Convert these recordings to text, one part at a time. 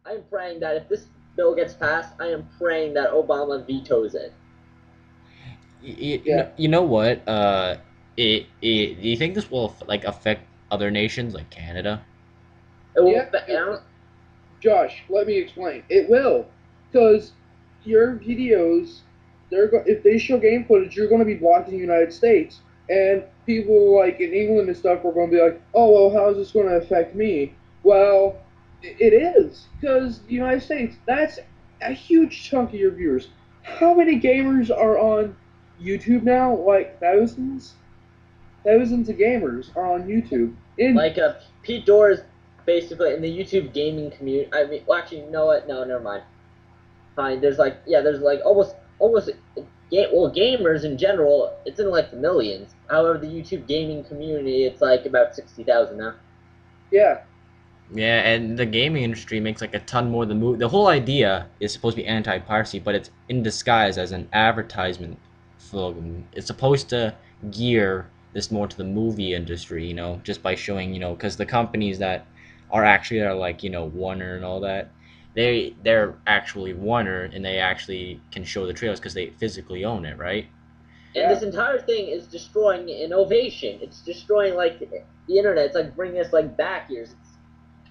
I'm praying that if this bill gets passed, I am praying that Obama vetoes it. You Yeah, know, you know what? Do you think this will like affect other nations like Canada? It yeah. will. I don't, Josh, let me explain. It will, because your videos, if they show game footage, you're going to be blocked in the United States, and people like in England and stuff are going to be like, "Oh well, how is this going to affect me?" Well, it is because the United States. That's a huge chunk of your viewers. How many gamers are on YouTube now? Like thousands of gamers are on YouTube. In like Pete Doors, basically in the YouTube gaming community. I mean, well, actually, you know what? No, never mind. Fine. There's like almost well, gamers in general, it's in like the millions. However, the YouTube gaming community, it's like about 60,000 now. yeah, Yeah, and the gaming industry makes like a ton more than movie. The whole idea is supposed to be anti-piracy, but it's in disguise as an advertisement slogan. It's supposed to gear this more to the movie industry, just by showing, because the companies that are like, Warner and all that, they're actually Warner and they actually can show the trailers because they physically own it, right? And yeah. this entire thing is destroying innovation. It's destroying like the internet. It's like bringing us like back years.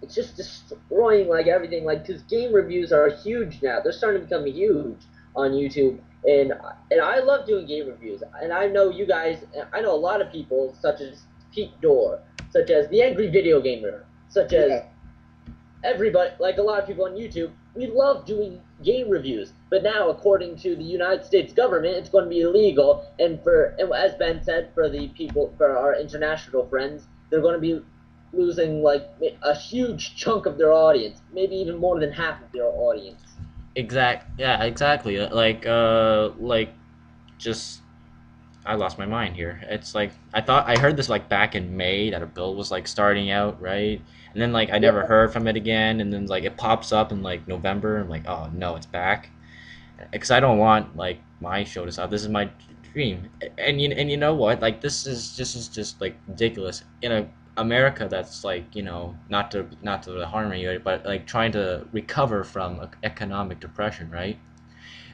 It's just destroying like everything. Like because game reviews are huge now. They're starting to become huge on YouTube. And I love doing game reviews. And I know you guys. I know a lot of people such as Pete Dorr, such as the Angry Video Gamer, such as Yeah, everybody, like a lot of people on YouTube, we love doing game reviews. But now, according to the United States government, it's going to be illegal. And as Ben said, for the people, for our international friends, they're going to be losing like a huge chunk of their audience, maybe even more than half of their audience. Yeah, exactly. Like just I lost my mind here. It's like I heard this like back in May that a bill was like starting out, right? And then like I never yeah. heard from it again, and then like it pops up in like November. I'm like, oh no, it's back. Because I don't want like my show to stop. This is my dream, and you know what? Like this is just like ridiculous in a America that's like not to harm you, but like trying to recover from economic depression, right?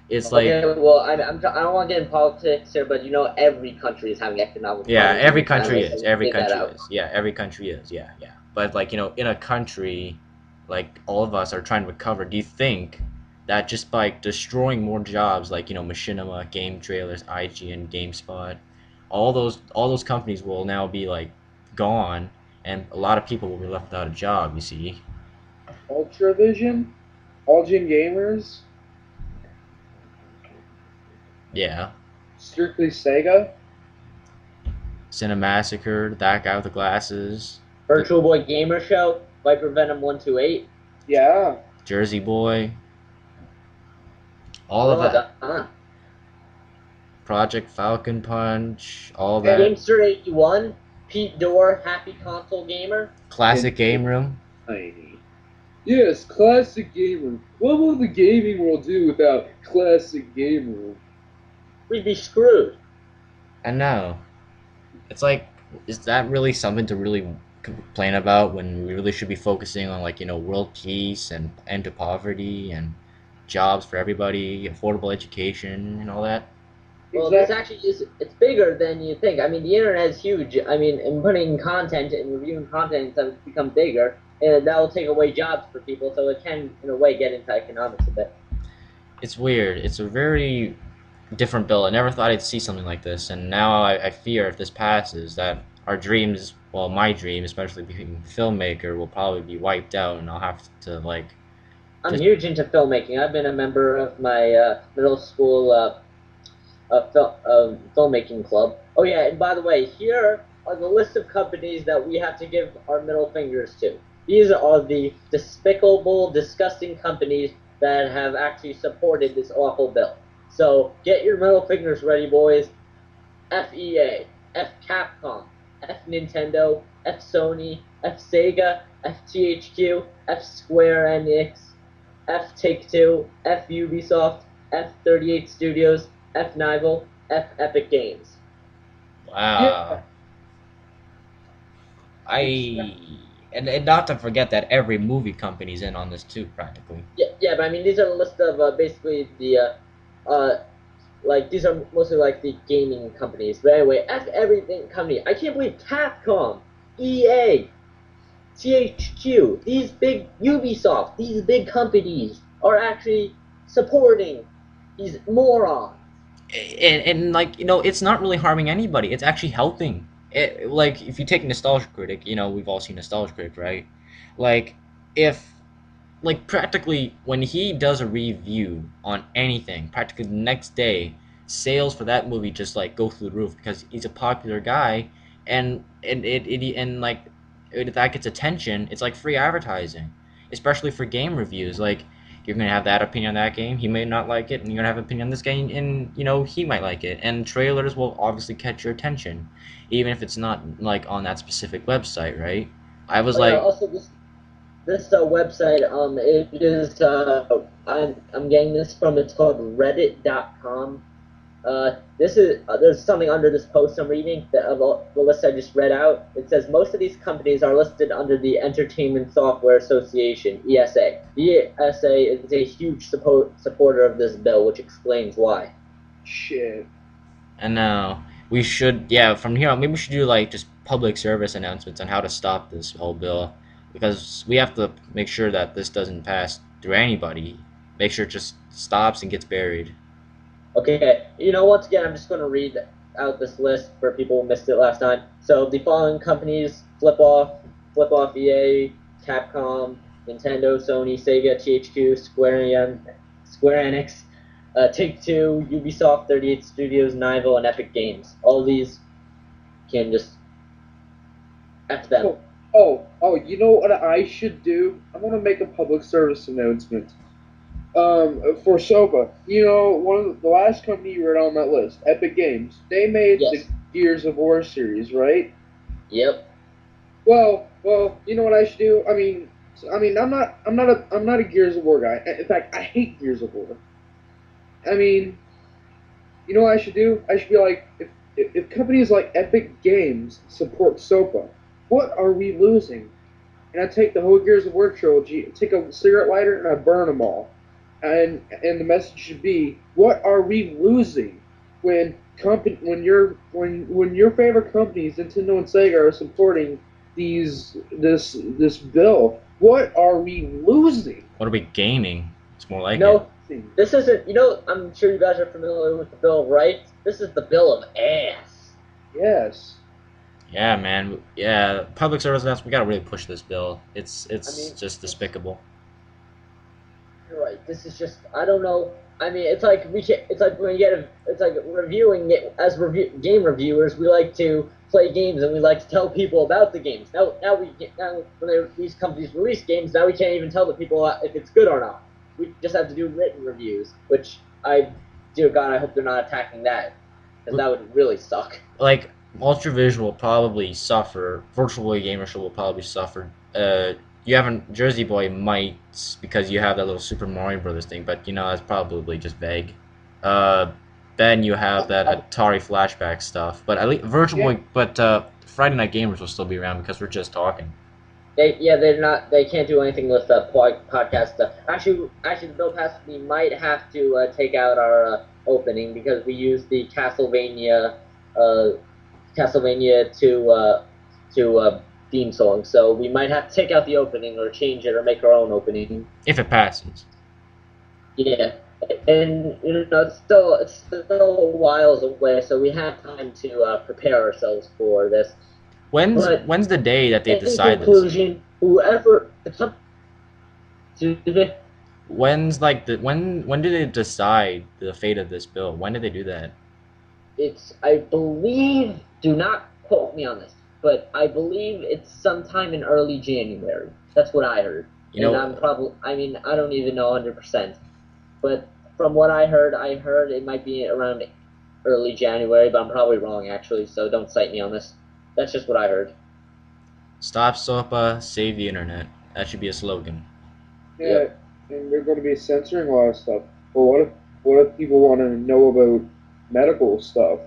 It's like Okay, well, I don't want to get in politics here, but you know, every country is having economic yeah, problems, every and I country like is. to Every get that country out. is. Yeah, every country is. Yeah, yeah. But like, in a country like all of us are trying to recover, do you think that just by destroying more jobs like, Machinima, Game Trailers, IGN, GameSpot, all those companies will now be like gone and a lot of people will be left without a job, you see? Ultravision, Algin Gamers, Yeah. strictly Sega. Cinemassacre, that guy with the glasses, the Virtual Boy Gamer Show, Viper Venom 128. Yeah, Jersey Boy, all of Well that. done. Project Falcon Punch, all and that. Gamester 81, Pete Dorr, Happy Console Gamer. Classic and Game Room. Tiny. Yes, classic gamer. What will the gaming world do without classic gamer? We'd be screwed. And now, it's like, is that really something to really complain about when we really should be focusing on like world peace and end to poverty and jobs for everybody, affordable education, and all that? Well, this Exactly. actually is, it's bigger than you think. I mean, the internet is huge. I mean, and putting content and reviewing content has become bigger, and that will take away jobs for people, so it can, in a way, get into economics a bit. It's weird. It's a very different bill. I never thought I'd see something like this, and now I fear if this passes that our dreams, well, my dream, especially being a filmmaker, will probably be wiped out, and I'll have to like I'm just huge into filmmaking. I've been a member of my middle school filmmaking club. Oh yeah, and by the way, here are the list of companies that we have to give our middle fingers to. These are the despicable, disgusting companies that have actually supported this awful bill. So get your middle fingers ready, boys. FEA, F Capcom, F Nintendo, F Sony, F Sega, F THQ, F Square Enix, F Take Two, F Ubisoft, F 38 Studios, F Nival, F Epic Games. Yeah, wow. exactly. I and not to forget that every movie company's in on this too, practically. Yeah, but I mean, these are a list of basically the like these are mostly like the gaming companies. But anyway, F everything company. I can't believe Capcom, EA, THQ, these big Ubisoft, these big companies are actually supporting these morons. And like it's not really harming anybody. It's actually helping. Like if you take Nostalgia Critic, we've all seen Nostalgia Critic, right? Like if like practically when he does a review on anything, practically the next day, sales for that movie just like go through the roof because he's a popular guy, and like if that gets attention, it's like free advertising, especially for game reviews. Like you're gonna have that opinion on that game, he may not like it, and you're gonna have an opinion on this game, and he might like it. And trailers will obviously catch your attention, even if it's not like on that specific website, right? I was Yeah, like, also this website it is I'm getting this from, it's called Reddit.com. This is there's something under this post I'm reading that of the list I just read out. It says most of these companies are listed under the Entertainment Software Association (ESA). The ESA is a huge supporter of this bill, which explains why. Shit. and now we should, yeah, from here on, maybe we should do like just public service announcements on how to stop this whole bill, because we have to make sure that this doesn't pass through anybody. Make sure it just stops and gets buried. Okay, once again, I'm just going to read out this list for people who missed it last time. So the following companies: Flip Off EA, Capcom, Nintendo, Sony, Sega, THQ, Square Enix, Take-Two, Ubisoft, 38 Studios, Nivell, and Epic Games. All these can just F them. Oh, you know what I should do? I'm gonna make a public service announcement. For SOPA, one of the last company you read on that list, Epic Games, they made Yes. the Gears of War series, right? Yep. Well, you know what I should do? I mean, I'm not a Gears of War guy. In fact, I hate Gears of War. I mean, you know what I should do? I should be like, if companies like Epic Games support SOPA, what are we losing? And I take the whole Gears of War trilogy, take a cigarette lighter, and I burn them all. And the message should be, what are we losing when when your favorite companies, Nintendo and Sega, are supporting this bill? What are we losing? What are we gaining? It's more like No, this isn't. I'm sure you guys are familiar with the Bill of Rights. This is the Bill of Ass. Yes. Yeah, man. Yeah, public service announcement. We gotta really push this bill. It's I mean, just despicable. You're right. This is just. I don't know. I mean, it's like it's like when you it's like reviewing it as game reviewers. We like to play games and we like to tell people about the games. Now when these companies release games, now we can't even tell the people if it's good or not. We just have to do written reviews, which dear God, I hope they're not attacking that, because that would really suck. Like Ultravisual will probably suffer. Virtual Boy Gamer Show will probably suffer. You haven't Jersey Boy might, because you have that little Super Mario Brothers thing, but that's probably just vague. Then you have that Atari flashback stuff, but at least Virtual Boy, but Friday Night Gamers will still be around because we're just talking. They're not. They can't do anything with the podcast stuff. Actually, the bill passed. We might have to take out our opening because we used the Castlevania 2 theme song. So we might have to take out the opening or change it or make our own opening. If it passes. Yeah, and it's still whiles away, so we have time to prepare ourselves for this. When's the day that they decide this? In conclusion, whoever When's like when do they decide the fate of this bill? When did they do that? I believe, do not quote me on this, but I believe it's sometime in early January. That's what I heard. I don't even know 100%. But from what I heard it might be around early January, but I'm probably wrong actually, so don't cite me on this. That's just what I heard. Stop SOPA, save the internet. That should be a slogan. Yeah, Yep. And they're going to be censoring a lot of stuff. But what if people want to know about medical stuff,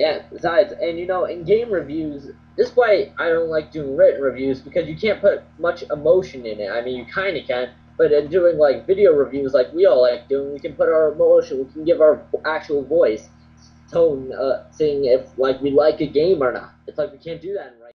Yeah, besides, and in game reviews, this is why I don't like doing written reviews, because you can't put much emotion in it. I mean, you kind of can, but in doing like video reviews, like we all like doing, we can put our emotion, we can give our actual voice, tone, saying if like we like a game or not. It's like we can't do that in writing.